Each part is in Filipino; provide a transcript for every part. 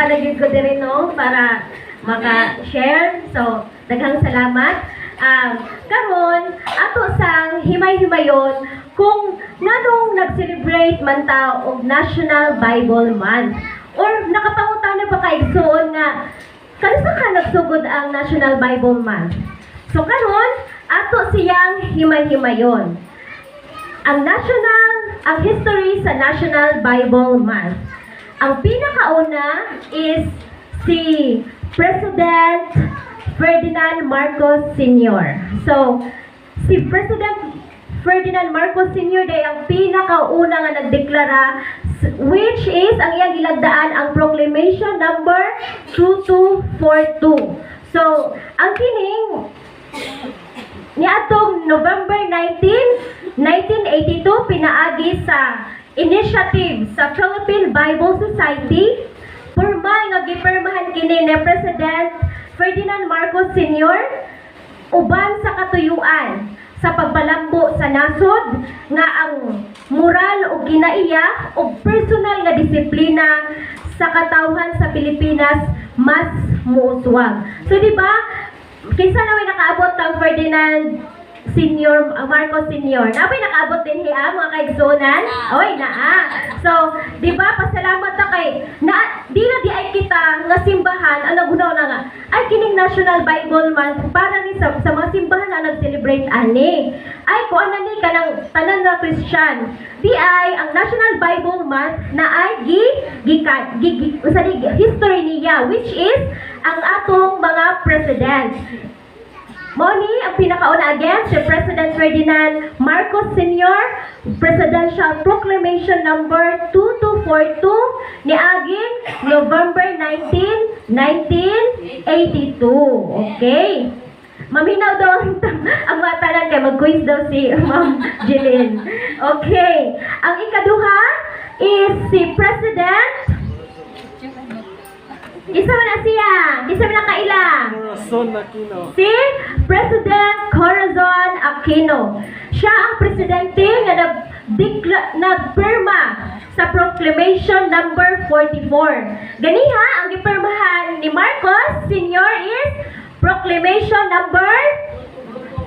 na gyud ko diri no para maka-share. So, daghang salamat. Karon ato sang himay-himayon kung nganong nag-celebrate man ta og National Bible Month or nakapangutana pa kay igsoon nga kanisa ka nagsugod ang National Bible Month. So karon ato siyang himay-himayon. Ang history sa National Bible Month. Ang pinakauna is si President Ferdinand Marcos Sr. So, si President Ferdinand Marcos Sr. day ang pinakauna nga nagdeklara, which is ang iyang gilagdaan ang Proclamation number 2242. So, ang kining niadtong November 19, 1982 pinaagi sa initiative sa Philippine Bible Society. Formal nga gipirmahan kini ni President Ferdinand Marcos Sr. uban sa katuyuan sa pagbalambo sa nasod nga ang moral o kinaiya o personal nga disiplina sa katawhan sa Pilipinas mas muuswag. So di ba, kinsa na may nakaabot kang Ferdinand Senior, Marcos Senior. Napay nakaabot din hiya mga kaigsunan? Oy, naa. So, di ba, pasalamat ta kay di ay kita nga simbahan ang nagunaw na nga. Ay kining National Bible Month para ni sa mga simbahan na nag-celebrate ani. Ay ko ana ni kanang tanan na Christian. Di ay ang National Bible Month na ay history niya, which is ang atong mga president. Moni, ang pinakauna again, si President Ferdinand Marcos Sr., Presidential Proclamation number 2242, niaging November 19, 1982. Okay? Maminaw daw ang mga tanan kay mag-quiz daw si Ma'am Jeline. Okay. Ang ikaduha is si President isa man na siya. Isa man na kailang. Corazon Aquino. Si President Corazon Aquino. Siya ang presidente nga nagpirma sa Proclamation number 44. Ganiha, ang gipirmahan ni Marcos Sr. is Proclamation number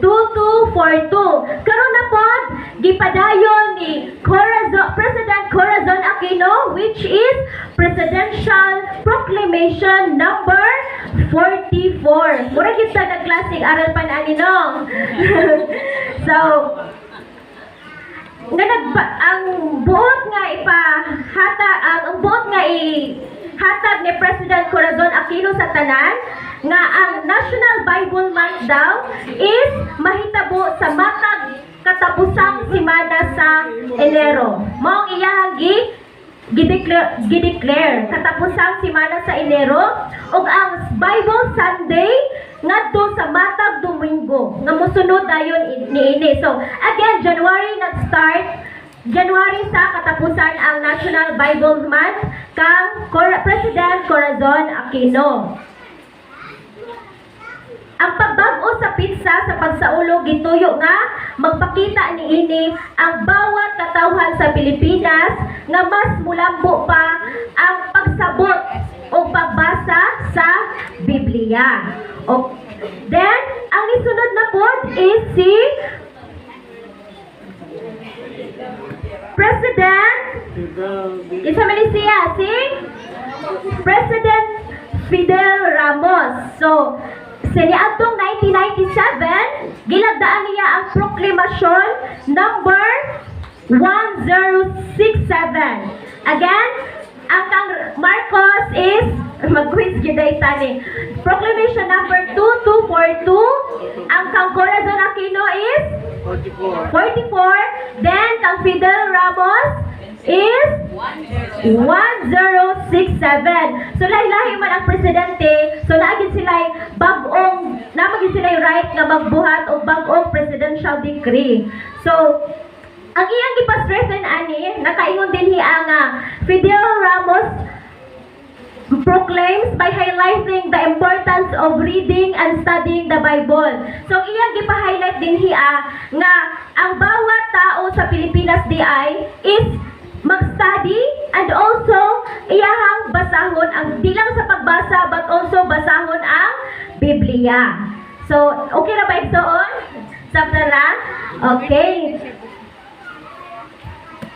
2242. Karon na po, gipadayon ni President Corazon Aquino, which is Presidential Proclamation number 44. Mura kita na klaseng aral pa na ninong. So, ang buot nga ang buot nga hatag ni President Corazon Aquino sa tanan nga ang National Bible Month daw is mahitabo sa matag katapusang simana sa Enero. Maong iyang gideclare katapusang simana sa Enero ug ang Bible Sunday ngadto sa matag Domingo nga mosunod dayon niini. So again, January sa katapusan ang National Bible Month kang President Corazon Aquino. Ang pagbag-o sa pizza sa pagsaulo gituyo nga magpakita niini ang bawat katawhan sa Pilipinas nga mas mulambo pa ang pagsabot o pagbasa sa Biblia. Then, ang isunod na pod is si President isa man siya, si President Fidel Ramos. So, sa niadtong 1997, gilagdaan niya ang Proclamation number 1067. Again, ang kang Marcos is mag-quiz giday tani. Proclamation number 2242. Ang kang Corazon Aquino is 44. Then kang Fidel Ramos is 1067. So lahi-lahi man ang presidente, so naagin sila namagin sila right nga magbuhat og bag-ong presidential decree. So ang iyang gipa-strengthen ani nakaingon din hiya nga Fidel Ramos proclaims by highlighting the importance of reading and studying the Bible. So iyang gipa-highlight din hiya nga ang bawat tao sa Pilipinas di ay is mag-study And also, iyahang basahon ang di lang sa pagbasa but also basahon ang Biblia. So, okay na ba igsoon? Sabta na? Okay.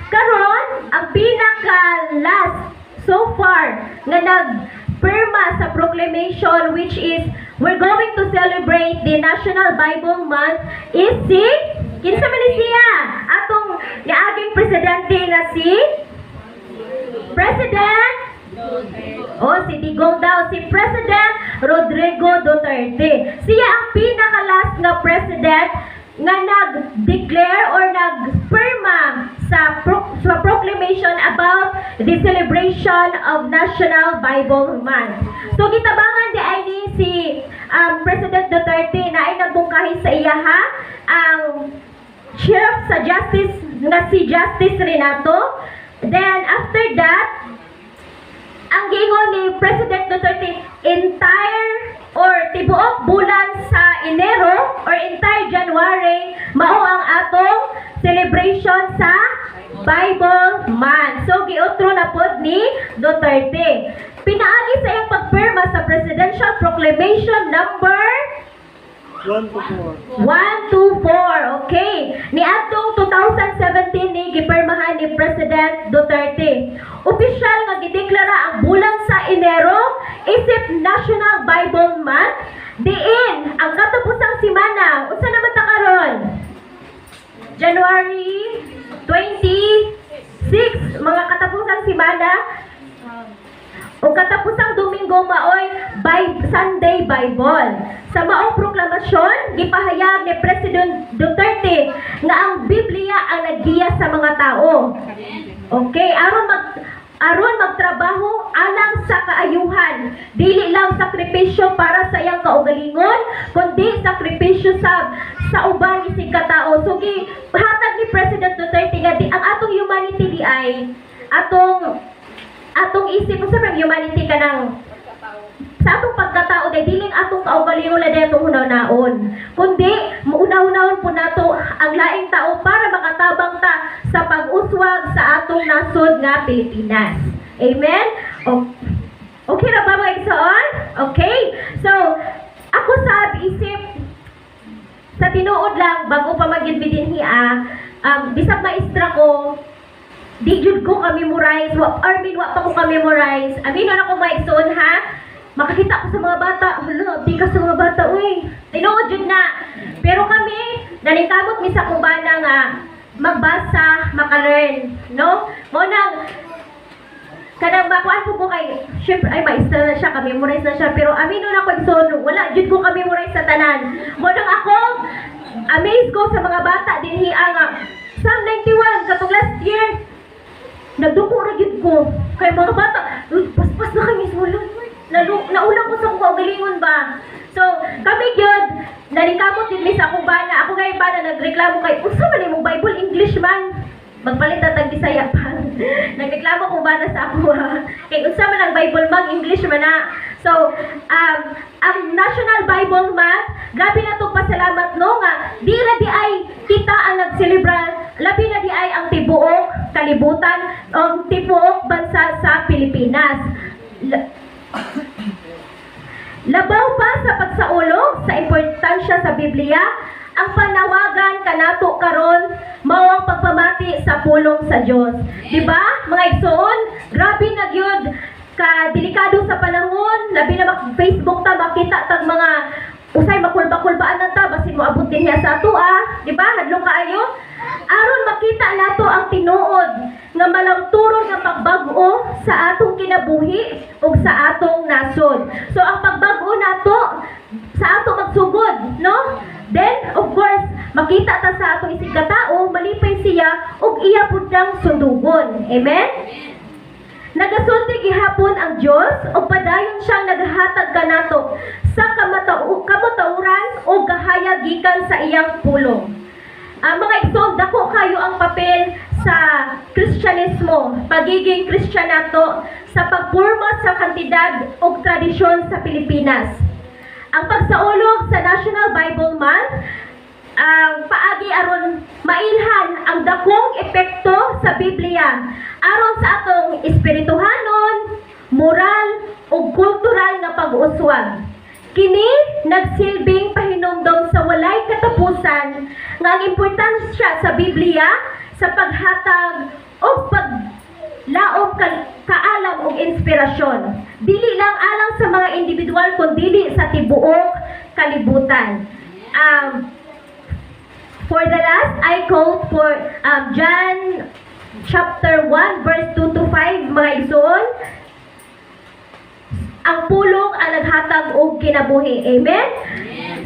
Karon, ang pinaka-last so far nga nagpirma sa proclamation which is we're going to celebrate the National Bible Month is si kinsa man ni siya? Atong niaging presidente nga si President si Digong daw, si President Rodrigo Duterte. Siya ang pinaka-last nga president nga nag-declare or nag-firma sa proclamation about the celebration of National Bible Month. So, gitabangan di ay ni si President Duterte na ay nagbungkahi sa iyaha ang Chief sa Justice nga si Justice Renato. Then, after that, ang giingon ni President Duterte, entire or tibuok bulan sa Enero or entire January, mao ang atong celebration sa Bible Month. So, giotro na pod ni Duterte. Pinaagi sa iyang pagpirma sa Presidential Proclamation number 124. Okay. Niadtong 2017 ni gipirmahan ni President Duterte. Opisyal nga gideklara ang bulan sa Enero isip National Bible Month. Diin ang katapusang semana. Unsa naman ta karon? January 26, mga katapusang semana. O katapusang Domingo maoy Sunday Bible. Sa maong proklamasyon, gipahayag ni President Duterte nga ang Biblia ang naggiya sa mga tao. Okay, aron magtrabaho alang sa kaayuhan. Dili lang sakripisyo para sa iyang kaugalingon, kundi sakripisyo sa uban isig katao. So hatag ni President Duterte nga ang atong humanity di ay atong isip mo sa humanity ka ng sa atong pagkatao dahil diling atong kaugalingon na dito hunaw-naon. Kundi, mauna-unahon po nato ang laing tao para makatabang ta sa pag-uswag sa atong nasod nga Pilipinas. Amen? Okay na ba mga igsoon? Okay? So, ako sa isip, sa tinuod lang, bago pa magibidin bisag maestra ko, di jud ko ka-memorize, wa pa ko ka-memorize. Aminon ako mga igsoon ha? Makakita ko sa mga bata, hala, di ka sa mga bata, uy, tinuod yun na. Pero kami, nalikamot mi sa kumbana nga, magbasa, makalearn, no? Munang, kanang bakuan ko kay, syempre, ay, maestra na siya, ka-memorize na siya, pero aminon ako, so, wala, jud ko ka-memorize sa tanan. Munang ako, amazed ko sa mga bata, dinhi nga, Psalm 91, katong last year, nagduko ra gyud ko, kay mga bata, paspas na kami sulod. Naulang ko sa kung kaugalingon ba. So, kami yun, nalikamot din sa akong bana. Ako ngayon bana, nagreklamo kay, unsa man imong Bible English man? Magpalit na tag Bisaya pa. Nagreklamo kong bana sa ako. Kay unsa man ang Bible mag English man na. So, ang National Bible Month, grabe na itong pasalamat no nga, di na di ay kita ang nagselebrar, labi na di ay ang tibuok kalibutan, ang tibuok bansa sa Pilipinas. Labaw pa sa pagsaulo sa importansya sa Biblia, ang panawagan kanato karon mao ang pagpamati sa pulong sa Dios. Di ba? Mga igsoon, grabe na gyud ka delikado sa panahon, labi na Facebook ta makita tag mga usay makulba-kulbaan na ta basin mo abot din niya sa ato di ba? Hadlong kaayo. Aron makita nato ang tinuod nga malangturo nga pagbag-o sa atong kinabuhi ug sa atong nasod. So ang pagbag-o nato sa atong magsugod, no? Then of course, makita ta sa atong isig katao, malipay siya ug iya pud ang sundugon. Amen? Nagasulti gihapon ang Dios ug padayon siyang naghatag kanato sa kamatuoran o gahaya gikan sa iyang pulong. Mga igsoon, dako kayo ang papel sa Kristyanismo, pagiging Kristyanato sa pagporma sa kantidad o tradisyon sa Pilipinas. Ang pagsaulog sa National Bible Month ang paagi aron mailhan ang dakong epekto sa Biblia aron sa atong espirituhanon, moral ug kultural nga pag-uswag. Kini nagsilbing pahinumdom sa walay katapusan nga ang importansya sa Biblia sa paghatag o paglaom kaalam ug inspirasyon. Dili lang alang sa mga individual kundi sa tibuok kalibutan. For the last, I quote for John chapter 1 verse 2 to 5, mga igsoon. Ang pulong ang naghatag og kinabuhi. Amen?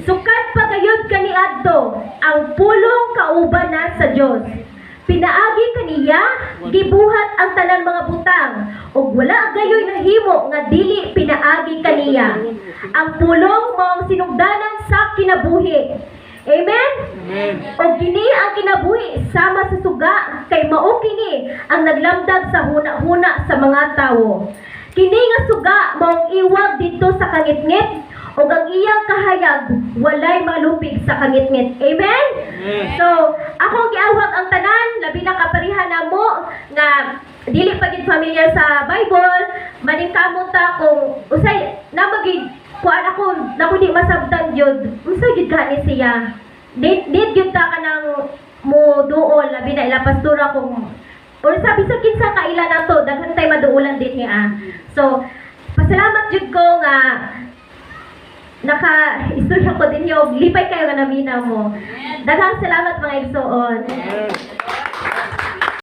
Sukat pagayod kaniadto ang pulong kauban na sa Dios. Pinaagi kaniya gibuhat ang tanan mga butang ug wala gayoy nahimo nga dili pinaagi kaniya. Ang pulong mao sinugdanan sa kinabuhi. Amen? O kini ang kinabuhi sama sa suga kay mao kini ang naglamdag sa huna-huna sa mga tawo. Kini nga suga maong iwag dito sa kangitngit o ang iyang kahayag walay malupig sa kangitngit. Amen? So, akong giawag ang tanan, labi na kaparihan namo nga dili pa gid familiar sa Bible, maningkamot ta kung usay na magig kuan ako nako di masabtan jud. Unsa gid gani siya? Did gyud ta kanang mo duol labi na ila pastora kung or sabi sa kinsa ka ila nato daghan tay maduulan dinhi So, pasalamat jud ko nga naka-istorya ko din yung lipay kayo nga namina mo. Daghang salamat mga igsoon.